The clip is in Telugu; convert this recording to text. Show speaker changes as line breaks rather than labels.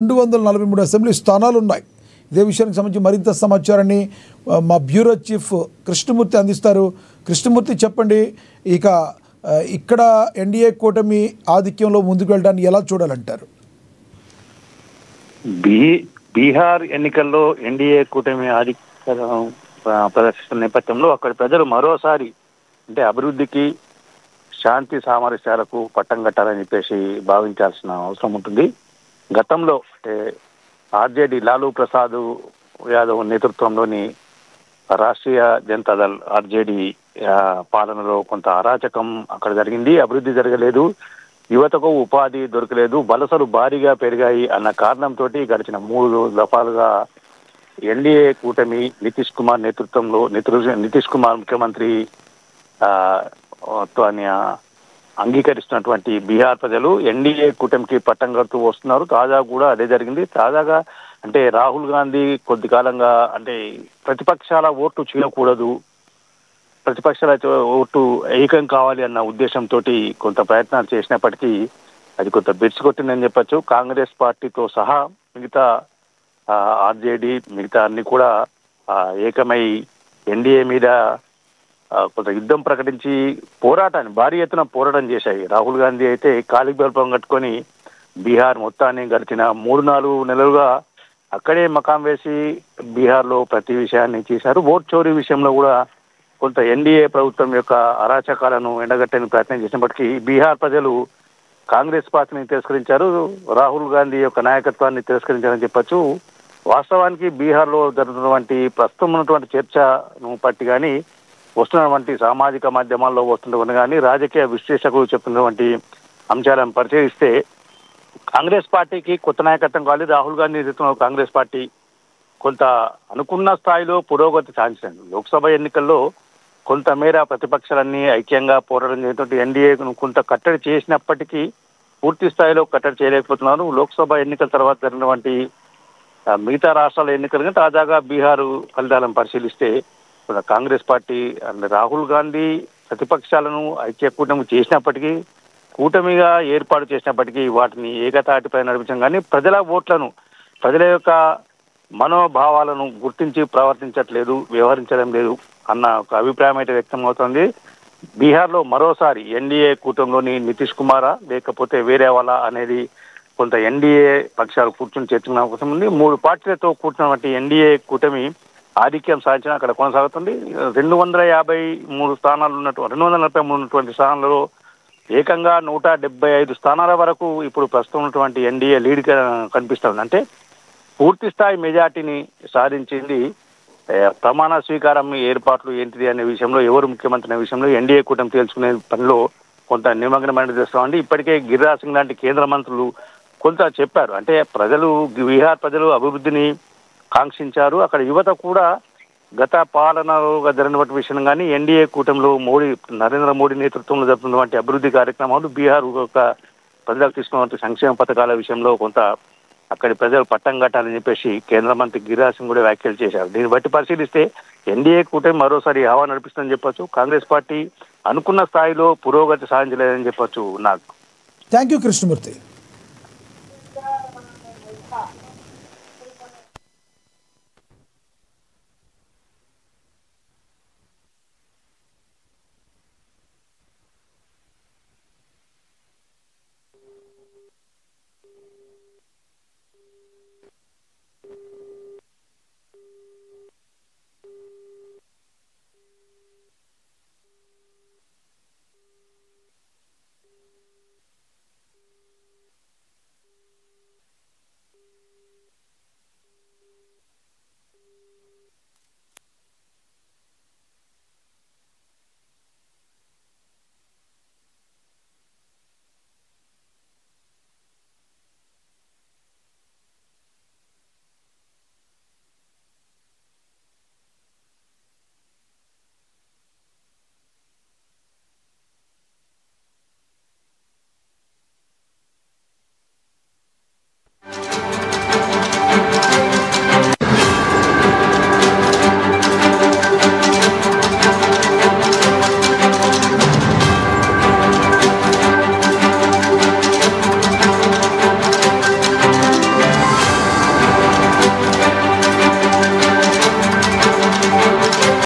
243 అసెంబ్లీ స్థానాలు ఉన్నాయి. ఇదే విషయానికి సంబంధించి మరింత సమాచారాన్ని మా బ్యూరో చీఫ్ కృష్ణమూర్తి అందిస్తారు. కృష్ణమూర్తి చెప్పండి, ఇక్కడ ఎన్డీఏ కూటమి ఆధిక్యంలో ముందుకు వెళ్ళడాన్ని ఎలా చూడాలంటారు?
బీహార్ ఎన్నికల్లో ఎన్డీఏ కూటమి ఆధిక్యం ప్రదర్శిస్తున్న నేపథ్యంలో అక్కడ ప్రజలు మరోసారి అంటే అభివృద్ధికి శాంతి సామరస్యాలకు పట్టం కట్టాలని చెప్పేసి భావించాల్సిన అవసరం ఉంటుంది. గతంలో అంటే ఆర్జేడీ లాలూ ప్రసాద్ యాదవ్ నేతృత్వంలోని రాష్ట్రీయ జనతాదళ్ ఆర్జేడీ పాలనలో కొంత అరాచకం అక్కడ జరిగింది, అభివృద్ధి జరగలేదు, యువతకు ఉపాధి దొరకలేదు, వలసలు భారీగా పెరిగాయి అన్న కారణంతో గడిచిన 3 దఫాలుగా ఎన్డీఏ కూటమి నితీష్ కుమార్ నేతృత్వంలో నితీష్ కుమార్ ముఖ్యమంత్రి అంగీకరిస్తున్నటువంటి బీహార్ ప్రజలు ఎన్డీఏ కూటమికి పట్టం కడుతూ వస్తున్నారు. తాజా కూడా అదే జరిగింది. తాజాగా అంటే రాహుల్ గాంధీ కొద్ది కాలంగా అంటే ప్రతిపక్షాల ఓట్లు చేయకూడదు, ప్రతిపక్షాల ఓటు ఏకం కావాలి అన్న ఉద్దేశంతో కొంత ప్రయత్నాలు చేసినప్పటికీ అది కొంత బెడ్స్ కొట్టిందని చెప్పచ్చు. కాంగ్రెస్ పార్టీతో సహా మిగతా ఆర్జేడీ మిగతా అన్ని కూడా ఏకమై ఎన్డీఏ మీద కొంత యుద్ధం ప్రకటించి భారీ ఎత్తున పోరాటం చేశాయి. రాహుల్ గాంధీ అయితే కాలికి బల్పం కట్టుకొని బీహార్ మొత్తాన్ని గడిచిన 3-4 నెలలుగా అక్కడే మకాం వేసి బీహార్లో ప్రతి విషయాన్ని చేశారు. ఓట్ చోరీ విషయంలో కూడా కొంత ఎన్డీఏ ప్రభుత్వం యొక్క అరాచకాలను ఎండగట్టని ప్రయత్నం చేసినప్పటికీ బీహార్ ప్రజలు కాంగ్రెస్ పార్టీని తిరస్కరించారు, రాహుల్ గాంధీ యొక్క నాయకత్వాన్ని తిరస్కరించారని చెప్పచ్చు. వాస్తవానికి బీహార్లో జరుగుతున్నటువంటి ప్రస్తుతం ఉన్నటువంటి చర్చను బట్టి కానీ వస్తున్నటువంటి సామాజిక మాధ్యమాల్లో వస్తున్నటువంటి కానీ రాజకీయ విశ్లేషకులు చెప్తున్నటువంటి అంశాలను పరిశీలిస్తే కాంగ్రెస్ పార్టీకి కొత్త నాయకత్వం కావాలి. రాహుల్ గాంధీ నేతృత్వంలో కాంగ్రెస్ పార్టీ కొంత అనుకున్న స్థాయిలో పురోగతి సాధించింది. లోక్సభ ఎన్నికల్లో కొంతమేర ప్రతిపక్షాలన్నీ ఐక్యంగా పోరాటం చేయడంతో ఎన్డీఏను కొంత కట్టడి చేసినప్పటికీ పూర్తి స్థాయిలో కట్టడి చేయలేకపోతున్నారు. లోక్సభ ఎన్నికల తర్వాత జరిగినటువంటి మిగతా రాష్ట్రాల ఎన్నికలు తాజాగా బీహార్ ఫలితాలను పరిశీలిస్తే కాంగ్రెస్ పార్టీ రాహుల్ గాంధీ ప్రతిపక్షాలను ఐక్య కూటమి చేసినప్పటికీ కూటమిగా ఏర్పాటు చేసినప్పటికీ వాటిని ఏకతాటిపై నడిపించడం కానీ ప్రజల ఓట్లను ప్రజల యొక్క మనోభావాలను గుర్తించి ప్రవర్తించట్లేదు, వ్యవహరించడం లేదు అన్న ఒక అభిప్రాయం అయితే వ్యక్తం అవుతుంది. బీహార్లో మరోసారి ఎన్డీఏ కూటమిలోని నితీష్ కుమారా లేకపోతే వేరే వాళ్ళ అనేది కొంత ఎన్డీఏ పక్షాలు కూర్చొని చర్చించిన అవకాశం ఉంది. 3 పార్టీలతో కూర్చున్నటువంటి ఎన్డీఏ కూటమి ఆధిక్యం సాధించిన అక్కడ కొనసాగుతుంది. 243 స్థానాలు 243 ఉన్నటువంటి స్థానాలలో ఏకంగా 175 స్థానాల వరకు ఇప్పుడు ప్రస్తుతం ఉన్నటువంటి ఎన్డీఏ లీడ్ కనిపిస్తుంది. అంటే పూర్తి స్థాయి మెజార్టీని సాధించింది. ప్రమాణ స్వీకారం ఏర్పాట్లు ఏంటిది అనే విషయంలో ఎవరు ముఖ్యమంత్రి అనే విషయంలో ఎన్డీఏ కూటమి తేల్చుకునే పనిలో కొంత నిమగ్నమైన చేస్తామండి. ఇప్పటికే గిరిరాజ్ సింగ్ లాంటి కేంద్ర మంత్రులు కొంత చెప్పారు. అంటే బీహార్ ప్రజలు అభివృద్ధిని కాంక్షించారు. అక్కడ యువత కూడా గత పాలనలో జరిగినటువంటి విషయం కానీ ఎన్డీఏ కూటమిలో నరేంద్ర మోడీ నేతృత్వంలో జరుగుతున్నటువంటి అభివృద్ధి కార్యక్రమాలు బీహార్ యొక్క ప్రజలకు తీసుకున్నటువంటి సంక్షేమ పథకాల విషయంలో కొంత అక్కడి ప్రజలు పట్టం కట్టాలని చెప్పేసి కేంద్ర మంత్రి గిరిరాజ్ సింగ్ కూడా వ్యాఖ్యలు చేశారు. దీన్ని బట్టి పరిశీలిస్తే ఎన్డీఏ కూటమి మరోసారి హవా నడిపిస్తుందని చెప్పొచ్చు. కాంగ్రెస్ పార్టీ అనుకున్న స్థాయిలో పురోగతి సాధించలేదని చెప్పొచ్చు.
Thank you Krishnamurthy.